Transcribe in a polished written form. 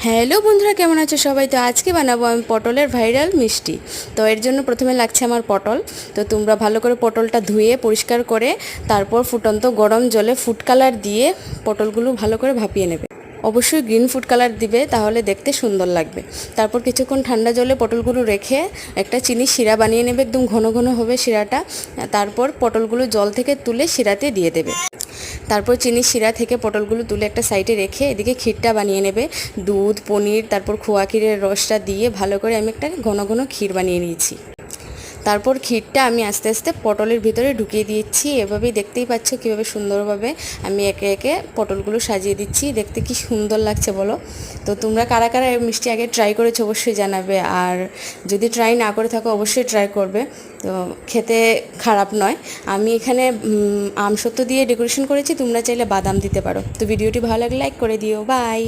Hello বন্ধুরা, কেমন আছো সবাই? তো আজকে বানাবো আমি পটলের ভাইরাল মিষ্টি। তো এর জন্য প্রথমে লাগছে আমার পটল। তো তোমরা ভালো করে পটলটা ধুয়ে পরিষ্কার করে তারপর ফুটন্ত গরম জলে ফুড কালার দিয়ে পটলগুলো ভালো করে ভাপিয়ে নেবে। অবশ্যই গ্রিন ফুড কালার দিবে, তাহলে দেখতে সুন্দর লাগবে। তারপর কিছুক্ষণ ঠান্ডা জলে পটলগুলো রেখে একটা চিনি শিরা বানিয়ে নেবে, একদম ঘন ঘন হবে শিরাটা। তারপর পটলগুলো জল থেকে তুলে শিরাতে দিয়ে দেবে। তারপর চিনির শিরা থেকে পটলগুলো তুলে একটা সাইডে রেখে এদিকে ক্ষীরটা বানিয়ে নেবে। দুধ, পনির, তারপর খোয়া ক্ষীরের রসটা দিয়ে ভালো করে আমি একটা ঘন ঘন ক্ষীর বানিয়ে নিয়েছি। তারপর ক্ষীরটা আমি আস্তে আস্তে পটলের ভিতরে ঢুকিয়ে দিচ্ছি। এভাবেই দেখতেই পাচ্ছ কীভাবে সুন্দরভাবে আমি একে একে পটলগুলো সাজিয়ে দিচ্ছি। দেখতে কি সুন্দর লাগছে বলো? তো তোমরা কারা কারা এই মিষ্টি আগে ট্রাই করেছো অবশ্যই জানাবে, আর যদি ট্রাই না করে থাকো অবশ্যই ট্রাই করবে। তো খেতে খারাপ নয়। আমি এখানে আমসত্ত্ব দিয়ে ডেকোরেশন করেছি, তোমরা চাইলে বাদাম দিতে পারো। তো ভিডিওটি ভালো লাগলে লাইক করে দিও। বাই।